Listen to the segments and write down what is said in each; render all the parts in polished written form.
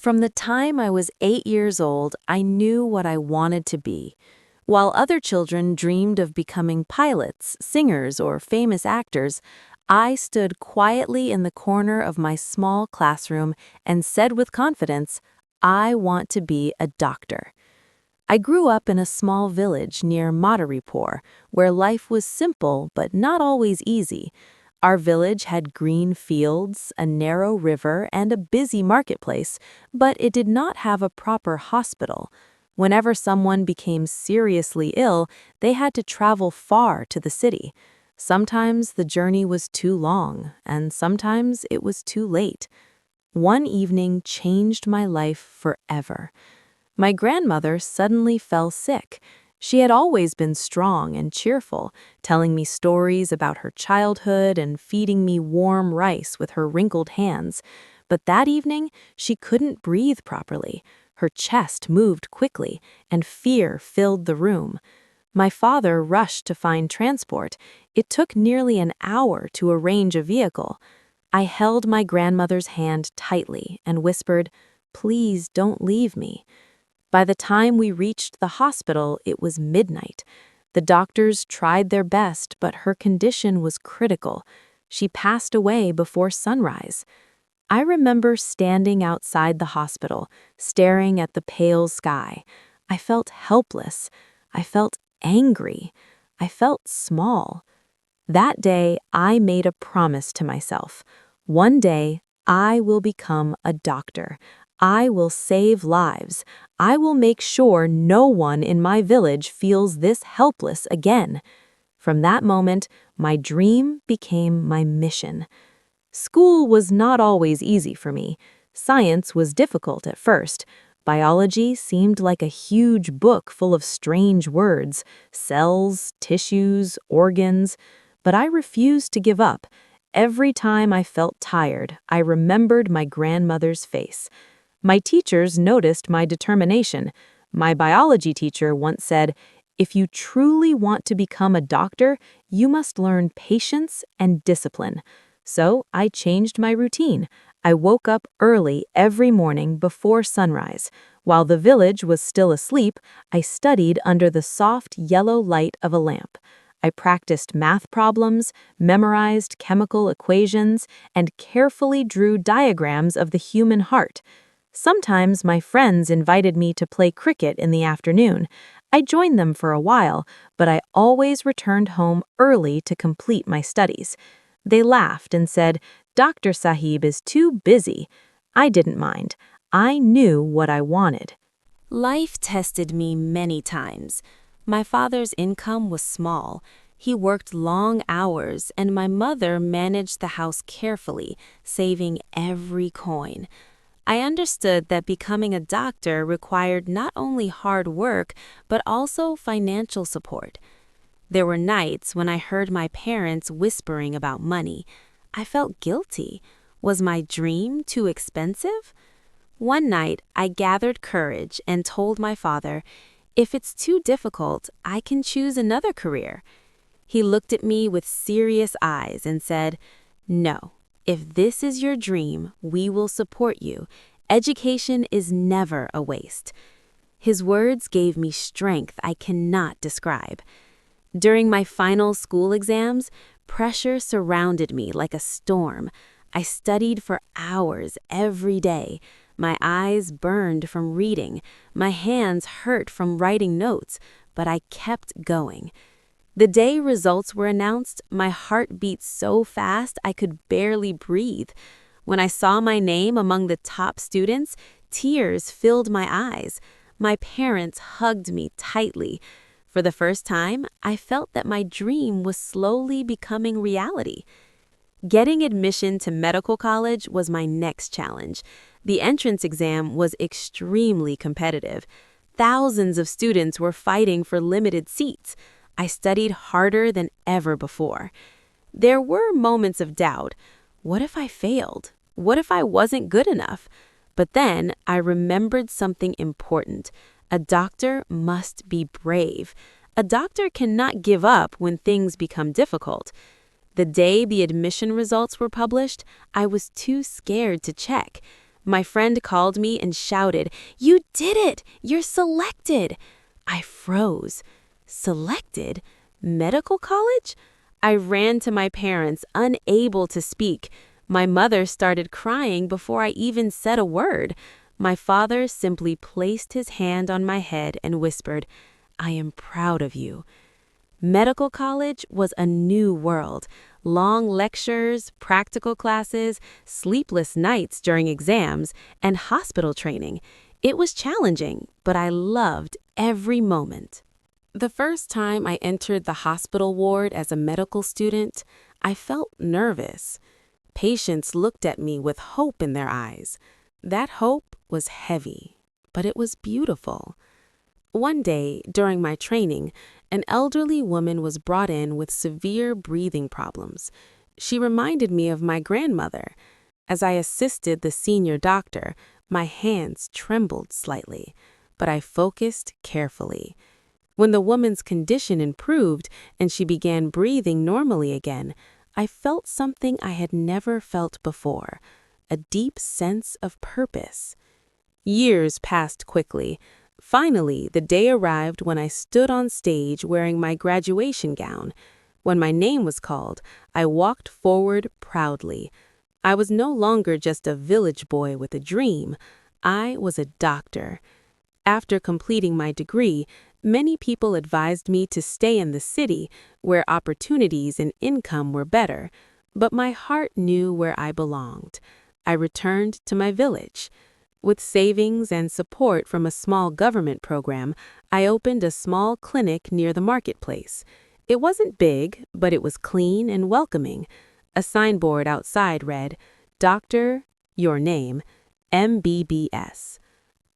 From the time I was 8 years old, I knew what I wanted to be. While other children dreamed of becoming pilots, singers, or famous actors, I stood quietly in the corner of my small classroom and said with confidence, I want to be a doctor. I grew up in a small village near Madaripur, where life was simple but not always easy. Our village had green fields, a narrow river, and a busy marketplace, but it did not have a proper hospital. Whenever someone became seriously ill, they had to travel far to the city. Sometimes the journey was too long, and sometimes it was too late. One evening changed my life forever. My grandmother suddenly fell sick. She had always been strong and cheerful, telling me stories about her childhood and feeding me warm rice with her wrinkled hands. But that evening, she couldn't breathe properly. Her chest moved quickly, and fear filled the room. My father rushed to find transport. It took nearly an hour to arrange a vehicle. I held my grandmother's hand tightly and whispered, "Please don't leave me." By the time we reached the hospital, it was midnight. The doctors tried their best, but her condition was critical. She passed away before sunrise. I remember standing outside the hospital, staring at the pale sky. I felt helpless. I felt angry. I felt small. That day, I made a promise to myself. One day, I will become a doctor. I will save lives. I will make sure no one in my village feels this helpless again. From that moment, my dream became my mission. School was not always easy for me. Science was difficult at first. Biology seemed like a huge book full of strange words, cells, tissues, organs. But I refused to give up. Every time I felt tired, I remembered my grandmother's face. My teachers noticed my determination. My biology teacher once said, "If you truly want to become a doctor, you must learn patience and discipline." So I changed my routine. I woke up early every morning before sunrise. While the village was still asleep, I studied under the soft yellow light of a lamp. I practiced math problems, memorized chemical equations, and carefully drew diagrams of the human heart. Sometimes my friends invited me to play cricket in the afternoon. I joined them for a while, but I always returned home early to complete my studies. They laughed and said, "Dr. Sahib is too busy." I didn't mind. I knew what I wanted. Life tested me many times. My father's income was small. He worked long hours, and my mother managed the house carefully, saving every coin. I understood that becoming a doctor required not only hard work, but also financial support. There were nights when I heard my parents whispering about money. I felt guilty. Was my dream too expensive? One night, I gathered courage and told my father, "If it's too difficult, I can choose another career." He looked at me with serious eyes and said, "No. If this is your dream, we will support you. Education is never a waste." His words gave me strength I cannot describe. During my final school exams, pressure surrounded me like a storm. I studied for hours every day. My eyes burned from reading. My hands hurt from writing notes, but I kept going. The day results were announced, my heart beat so fast I could barely breathe. When I saw my name among the top students, tears filled my eyes. My parents hugged me tightly. For the first time, I felt that my dream was slowly becoming reality. Getting admission to medical college was my next challenge. The entrance exam was extremely competitive. Thousands of students were fighting for limited seats. I studied harder than ever before. There were moments of doubt. What if I failed? What if I wasn't good enough? But then I remembered something important. A doctor must be brave. A doctor cannot give up when things become difficult. The day the admission results were published, I was too scared to check. My friend called me and shouted, "You did it! You're selected!" I froze. Selected? Medical college? I ran to my parents, unable to speak. My mother started crying before I even said a word. My father simply placed his hand on my head and whispered, "I am proud of you." Medical college was a new world. Long lectures, practical classes, sleepless nights during exams, and hospital training. It was challenging, but I loved every moment. The first time I entered the hospital ward as a medical student, I felt nervous. Patients looked at me with hope in their eyes. That hope was heavy, but it was beautiful. One day, during my training, an elderly woman was brought in with severe breathing problems. She reminded me of my grandmother. As I assisted the senior doctor, my hands trembled slightly, but I focused carefully. When the woman's condition improved and she began breathing normally again, I felt something I had never felt before, a deep sense of purpose. Years passed quickly. Finally, the day arrived when I stood on stage wearing my graduation gown. When my name was called, I walked forward proudly. I was no longer just a village boy with a dream. I was a doctor. After completing my degree, many people advised me to stay in the city, where opportunities and income were better. But my heart knew where I belonged. I returned to my village. With savings and support from a small government program, I opened a small clinic near the marketplace. It wasn't big, but it was clean and welcoming. A signboard outside read, "Doctor, your name, MBBS."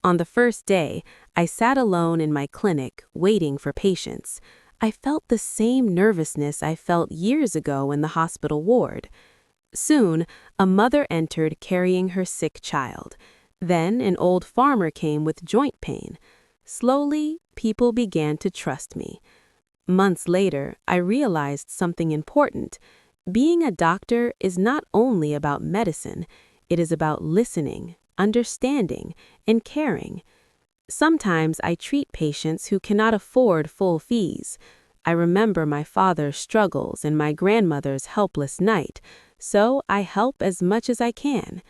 On the first day, I sat alone in my clinic, waiting for patients. I felt the same nervousness I felt years ago in the hospital ward. Soon, a mother entered carrying her sick child. Then an old farmer came with joint pain. Slowly, people began to trust me. Months later, I realized something important. Being a doctor is not only about medicine, it is about listening, understanding, and caring. Sometimes I treat patients who cannot afford full fees. I remember my father's struggles and my grandmother's helpless night, so I help as much as I can.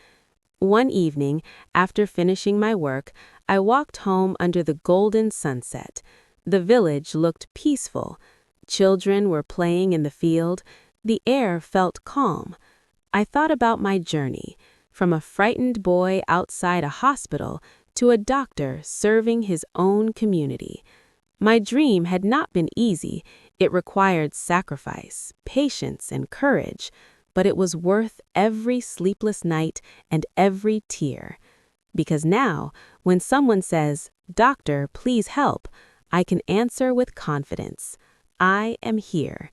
One evening, after finishing my work, I walked home under the golden sunset. The village looked peaceful. Children were playing in the field. The air felt calm. I thought about my journey, from a frightened boy outside a hospital to a doctor serving his own community. My dream had not been easy. It required sacrifice, patience, and courage. But it was worth every sleepless night and every tear. Because now, when someone says, "Doctor, please help," I can answer with confidence, "I am here."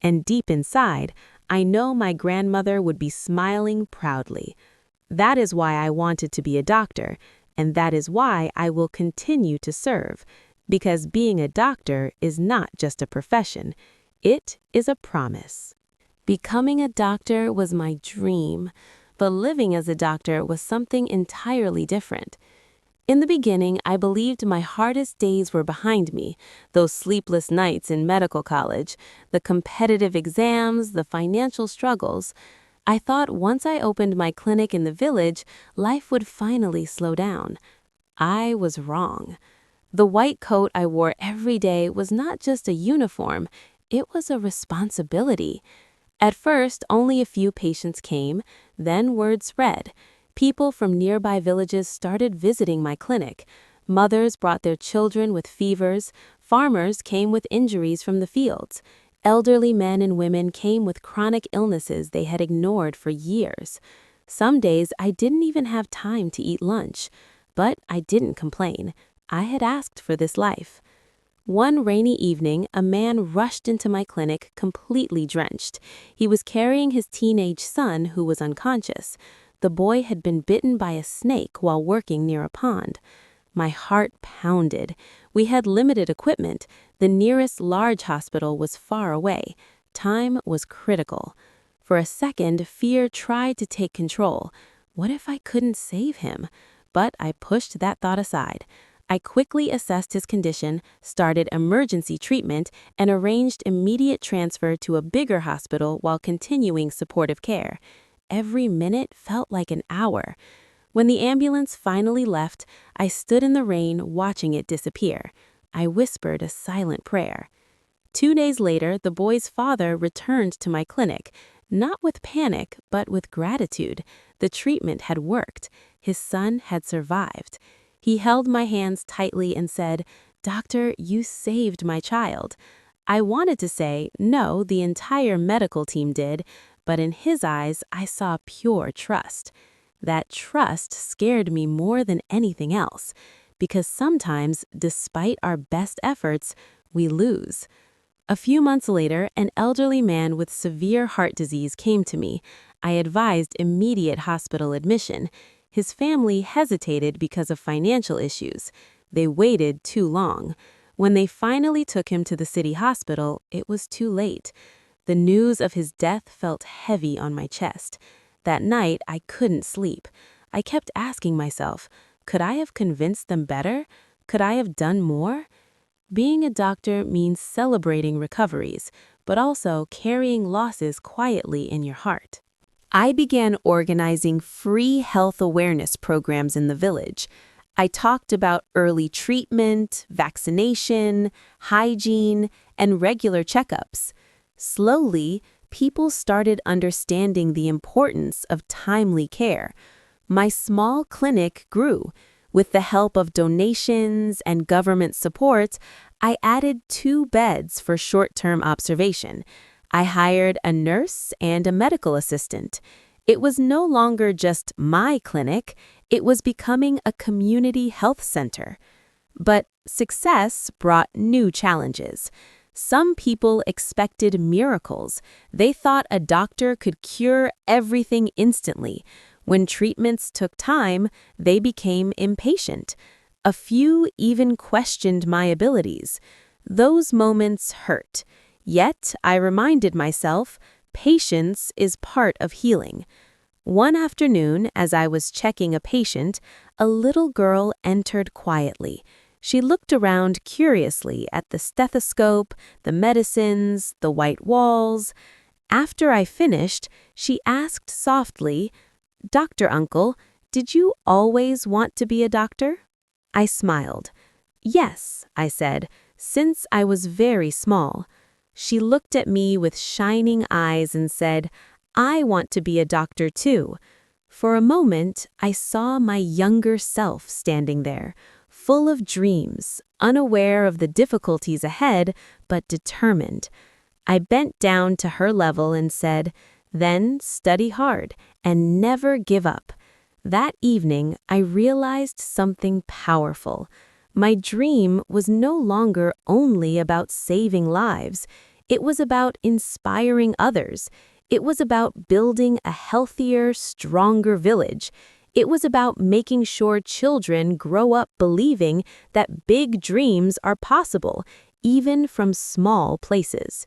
And deep inside, I know my grandmother would be smiling proudly. That is why I wanted to be a doctor, and that is why I will continue to serve. Because being a doctor is not just a profession, it is a promise. Becoming a doctor was my dream, but living as a doctor was something entirely different. In the beginning, I believed my hardest days were behind me, those sleepless nights in medical college, the competitive exams, the financial struggles. I thought once I opened my clinic in the village, life would finally slow down. I was wrong. The white coat I wore every day was not just a uniform, it was a responsibility. At first, only a few patients came, then word spread. People from nearby villages started visiting my clinic. Mothers brought their children with fevers, farmers came with injuries from the fields. Elderly men and women came with chronic illnesses they had ignored for years. Some days I didn't even have time to eat lunch, but I didn't complain. I had asked for this life. One rainy evening, a man rushed into my clinic completely drenched. He was carrying his teenage son, who was unconscious. The boy had been bitten by a snake while working near a pond. My heart pounded. We had limited equipment. The nearest large hospital was far away. Time was critical. For a second, fear tried to take control. What if I couldn't save him? But I pushed that thought aside. I quickly assessed his condition, started emergency treatment, and arranged immediate transfer to a bigger hospital while continuing supportive care. Every minute felt like an hour. When the ambulance finally left, I stood in the rain watching it disappear. I whispered a silent prayer. 2 days later, the boy's father returned to my clinic, not with panic, but with gratitude. The treatment had worked. His son had survived. He held my hands tightly and said, "Doctor, you saved my child." I wanted to say, no, the entire medical team did, but in his eyes, I saw pure trust. That trust scared me more than anything else, because sometimes, despite our best efforts, we lose. A few months later, an elderly man with severe heart disease came to me. I advised immediate hospital admission. His family hesitated because of financial issues. They waited too long. When they finally took him to the city hospital, it was too late. The news of his death felt heavy on my chest. That night, I couldn't sleep. I kept asking myself, could I have convinced them better? Could I have done more? Being a doctor means celebrating recoveries, but also carrying losses quietly in your heart. I began organizing free health awareness programs in the village. I talked about early treatment, vaccination, hygiene, and regular checkups. Slowly, people started understanding the importance of timely care. My small clinic grew. With the help of donations and government support, I added 2 beds for short-term observation. I hired a nurse and a medical assistant. It was no longer just my clinic, it was becoming a community health center. But success brought new challenges. Some people expected miracles. They thought a doctor could cure everything instantly. When treatments took time, they became impatient. A few even questioned my abilities. Those moments hurt. Yet, I reminded myself, patience is part of healing. One afternoon, as I was checking a patient, a little girl entered quietly. She looked around curiously at the stethoscope, the medicines, the white walls. After I finished, she asked softly, "Doctor Uncle, did you always want to be a doctor?" I smiled. "Yes," I said, "since I was very small." She looked at me with shining eyes and said, "I want to be a doctor too." For a moment, I saw my younger self standing there, full of dreams, unaware of the difficulties ahead, but determined. I bent down to her level and said, "Then study hard and never give up." That evening, I realized something powerful. My dream was no longer only about saving lives. It was about inspiring others. It was about building a healthier, stronger village. It was about making sure children grow up believing that big dreams are possible, even from small places.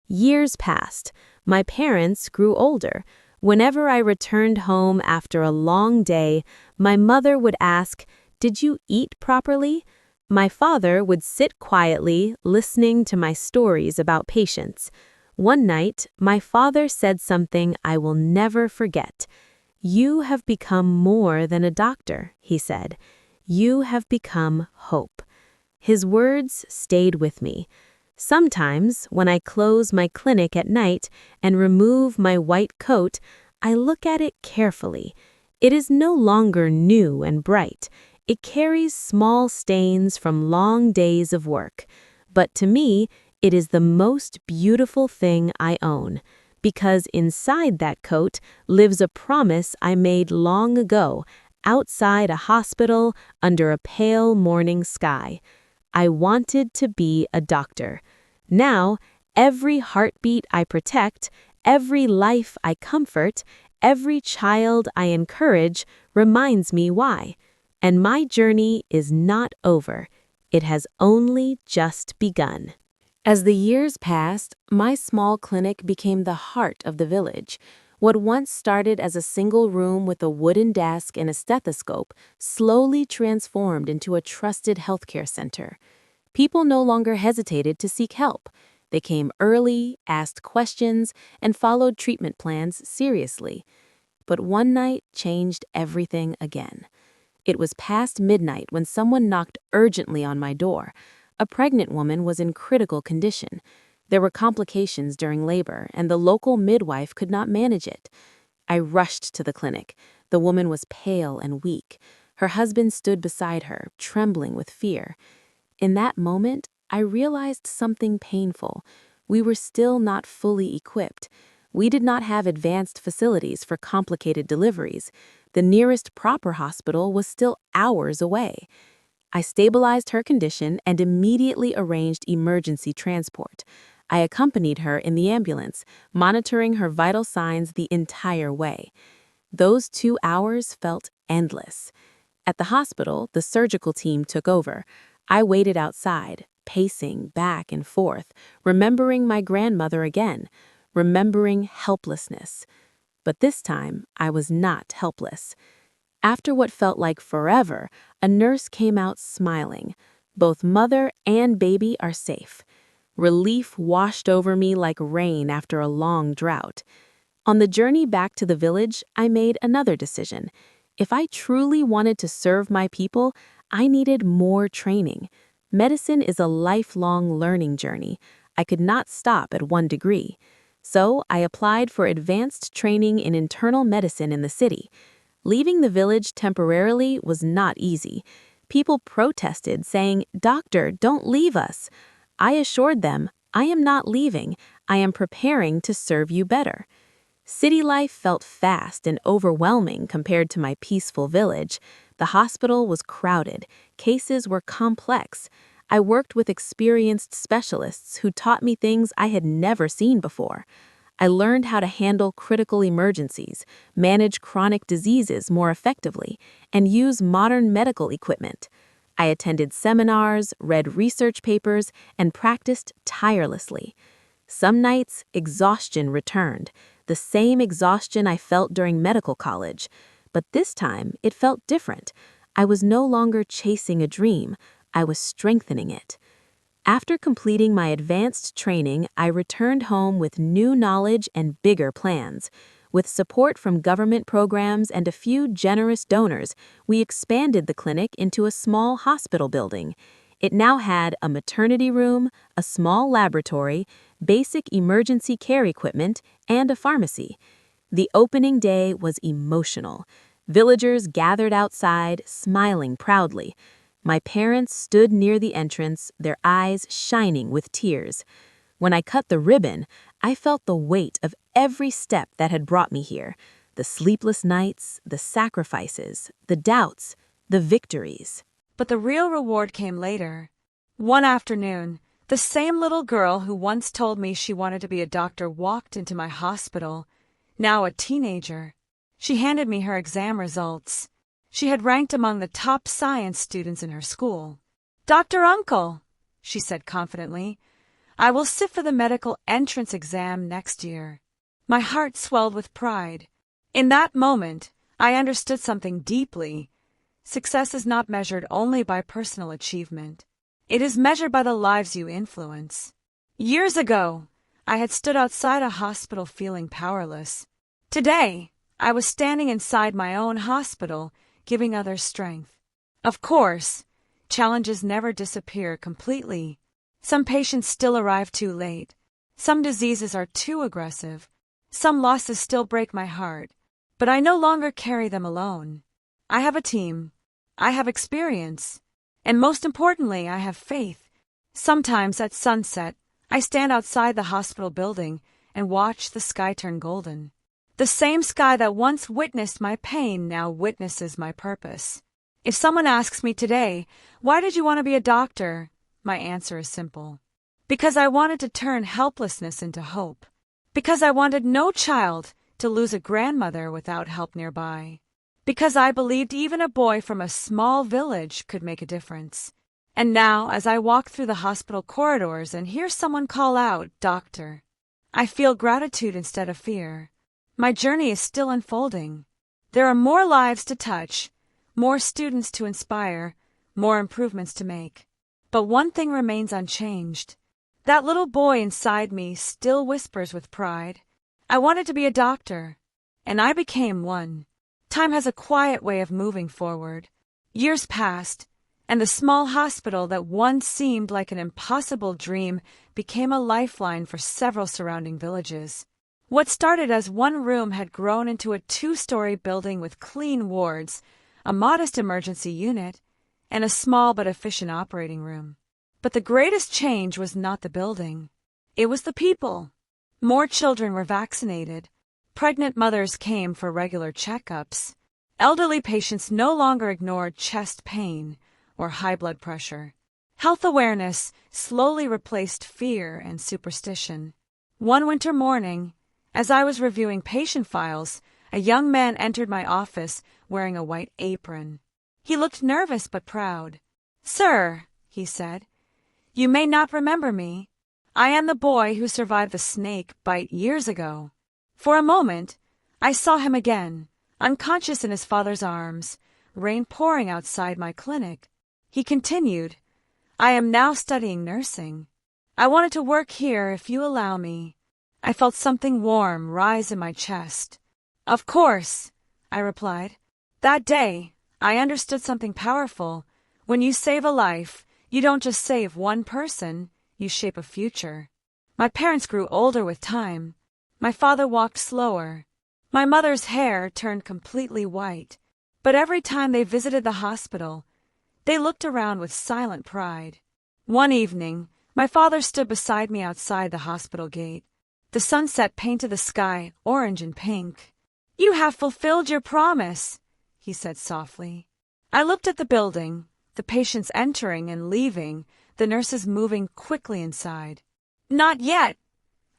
Years passed. My parents grew older. Whenever I returned home after a long day, my mother would ask, "Did you eat properly?" My father would sit quietly, listening to my stories about patients. One night, my father said something I will never forget. "You have become more than a doctor," he said. "You have become hope." His words stayed with me. Sometimes, when I close my clinic at night and remove my white coat, I look at it carefully. It is no longer new and bright. It carries small stains from long days of work. But to me, it is the most beautiful thing I own, because inside that coat lives a promise I made long ago, outside a hospital under a pale morning sky. I wanted to be a doctor. Now, every heartbeat I protect, every life I comfort, every child I encourage reminds me why. And my journey is not over. It has only just begun. As the years passed, my small clinic became the heart of the village. What once started as a single room with a wooden desk and a stethoscope slowly transformed into a trusted healthcare center. People no longer hesitated to seek help. They came early, asked questions, and followed treatment plans seriously. But one night changed everything again. It was past midnight when someone knocked urgently on my door. A pregnant woman was in critical condition. There were complications during labor, and the local midwife could not manage it. I rushed to the clinic. The woman was pale and weak. Her husband stood beside her, trembling with fear. In that moment, I realized something painful. We were still not fully equipped. We did not have advanced facilities for complicated deliveries. The nearest proper hospital was still hours away. I stabilized her condition and immediately arranged emergency transport. I accompanied her in the ambulance, monitoring her vital signs the entire way. Those 2 hours felt endless. At the hospital, the surgical team took over. I waited outside, pacing back and forth, remembering my grandmother again, remembering helplessness. But this time, I was not helpless. After what felt like forever, a nurse came out smiling. Both mother and baby are safe. Relief washed over me like rain after a long drought. On the journey back to the village, I made another decision. If I truly wanted to serve my people, I needed more training. Medicine is a lifelong learning journey. I could not stop at 1 degree. So I applied for advanced training in internal medicine in the city. Leaving the village temporarily was not easy. People protested, saying, "Doctor, don't leave us." I assured them, "I am not leaving. I am preparing to serve you better." City life felt fast and overwhelming compared to my peaceful village. The hospital was crowded. Cases were complex. I worked with experienced specialists who taught me things I had never seen before. I learned how to handle critical emergencies, manage chronic diseases more effectively, and use modern medical equipment. I attended seminars, read research papers, and practiced tirelessly. Some nights, exhaustion returned, the same exhaustion I felt during medical college. But this time, it felt different. I was no longer chasing a dream. I was strengthening it. After completing my advanced training, I returned home with new knowledge and bigger plans. With support from government programs and a few generous donors, we expanded the clinic into a small hospital building. It now had a maternity room, a small laboratory, basic emergency care equipment, and a pharmacy. The opening day was emotional. Villagers gathered outside, smiling proudly. My parents stood near the entrance, their eyes shining with tears. When I cut the ribbon, I felt the weight of every step that had brought me here. The sleepless nights, the sacrifices, the doubts, the victories. But the real reward came later. One afternoon, the same little girl who once told me she wanted to be a doctor walked into my hospital, now a teenager. She handed me her exam results. She had ranked among the top science students in her school. "Dr. Uncle," she said confidently, "I will sit for the medical entrance exam next year." My heart swelled with pride. In that moment, I understood something deeply. Success is not measured only by personal achievement. It is measured by the lives you influence. Years ago, I had stood outside a hospital feeling powerless. Today, I was standing inside my own hospital, giving others strength. Of course, challenges never disappear completely. Some patients still arrive too late. Some diseases are too aggressive. Some losses still break my heart. But I no longer carry them alone. I have a team. I have experience. And most importantly, I have faith. Sometimes at sunset, I stand outside the hospital building and watch the sky turn golden. The same sky that once witnessed my pain now witnesses my purpose. If someone asks me today, "Why did you want to be a doctor?" my answer is simple. Because I wanted to turn helplessness into hope. Because I wanted no child to lose a grandmother without help nearby. Because I believed even a boy from a small village could make a difference. And now, as I walk through the hospital corridors and hear someone call out, "Doctor," I feel gratitude instead of fear. My journey is still unfolding. There are more lives to touch, more students to inspire, more improvements to make. But one thing remains unchanged. That little boy inside me still whispers with pride, I wanted to be a doctor, and I became one. Time has a quiet way of moving forward. Years passed, and the small hospital that once seemed like an impossible dream became a lifeline for several surrounding villages. What started as one room had grown into a 2-story building with clean wards, a modest emergency unit, and a small but efficient operating room. But the greatest change was not the building. It was the people. More children were vaccinated. Pregnant mothers came for regular checkups. Elderly patients no longer ignored chest pain or high blood pressure. Health awareness slowly replaced fear and superstition. One winter morning, as I was reviewing patient files, a young man entered my office wearing a white apron. He looked nervous but proud. "Sir," he said, "you may not remember me. I am the boy who survived the snake bite years ago." For a moment, I saw him again, unconscious in his father's arms, rain pouring outside my clinic. He continued, "I am now studying nursing. I wanted to work here if you allow me." I felt something warm rise in my chest. "Of course," I replied. That day, I understood something powerful. When you save a life, you don't just save one person, you shape a future. My parents grew older with time. My father walked slower. My mother's hair turned completely white. But every time they visited the hospital, they looked around with silent pride. One evening, my father stood beside me outside the hospital gate. The sunset painted the sky orange and pink. "You have fulfilled your promise," he said softly. I looked at the building, the patients entering and leaving, the nurses moving quickly inside. "Not yet,"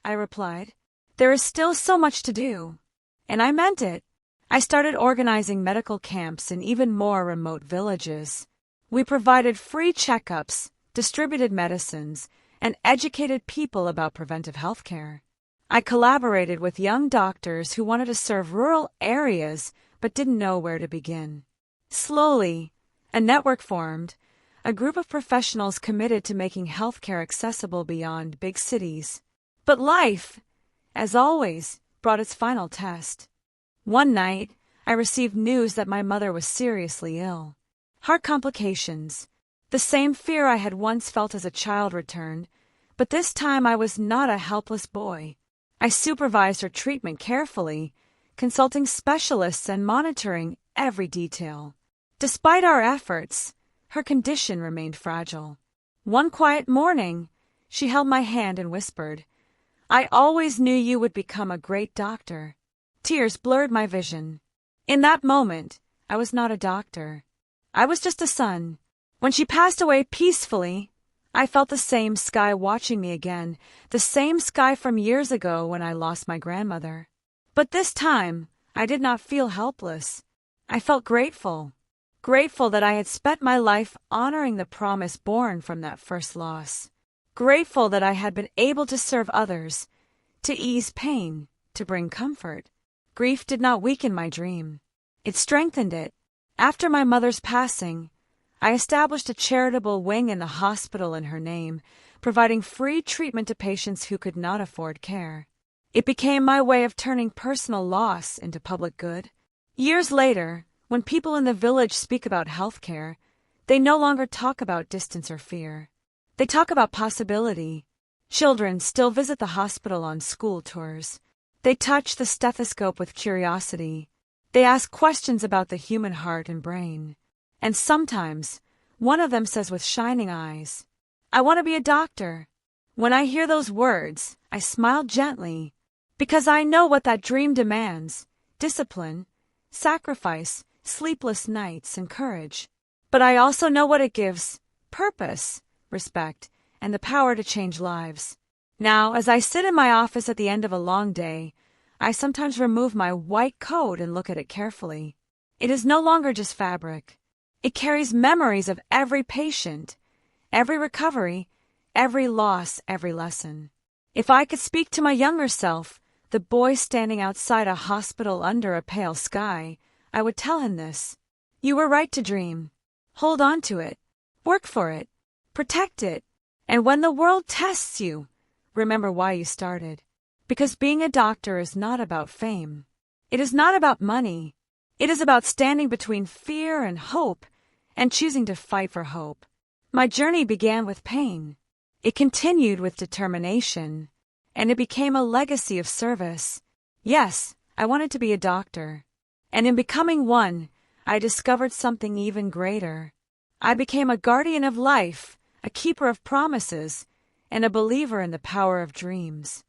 I replied. "There is still so much to do." And I meant it. I started organizing medical camps in even more remote villages. We provided free checkups, distributed medicines, and educated people about preventive health care. I collaborated with young doctors who wanted to serve rural areas but didn't know where to begin. Slowly, a network formed, a group of professionals committed to making healthcare accessible beyond big cities. But life, as always, brought its final test. One night, I received news that my mother was seriously ill. Heart complications. The same fear I had once felt as a child returned, but this time I was not a helpless boy. I supervised her treatment carefully, consulting specialists and monitoring every detail. Despite our efforts, her condition remained fragile. One quiet morning, she held my hand and whispered, "I always knew you would become a great doctor." Tears blurred my vision. In that moment, I was not a doctor. I was just a son. When she passed away peacefully, I felt the same sky watching me again, the same sky from years ago when I lost my grandmother. But this time, I did not feel helpless. I felt grateful. Grateful that I had spent my life honoring the promise born from that first loss. Grateful that I had been able to serve others, to ease pain, to bring comfort. Grief did not weaken my dream. It strengthened it. After my mother's passing, I established a charitable wing in the hospital in her name, providing free treatment to patients who could not afford care. It became my way of turning personal loss into public good. Years later, when people in the village speak about healthcare, they no longer talk about distance or fear. They talk about possibility. Children still visit the hospital on school tours. They touch the stethoscope with curiosity. They ask questions about the human heart and brain. And sometimes, one of them says with shining eyes, "I want to be a doctor." When I hear those words, I smile gently, because I know what that dream demands: discipline, sacrifice, sleepless nights, and courage. But I also know what it gives: purpose, respect, and the power to change lives. Now, as I sit in my office at the end of a long day, I sometimes remove my white coat and look at it carefully. It is no longer just fabric. It carries memories of every patient, every recovery, every loss, every lesson. If I could speak to my younger self, the boy standing outside a hospital under a pale sky, I would tell him this. You were right to dream. Hold on to it. Work for it. Protect it. And when the world tests you, remember why you started. Because being a doctor is not about fame. It is not about money. It is about standing between fear and hope and choosing to fight for hope. My journey began with pain. It continued with determination, and it became a legacy of service. Yes, I wanted to be a doctor. And in becoming one, I discovered something even greater. I became a guardian of life, a keeper of promises, and a believer in the power of dreams.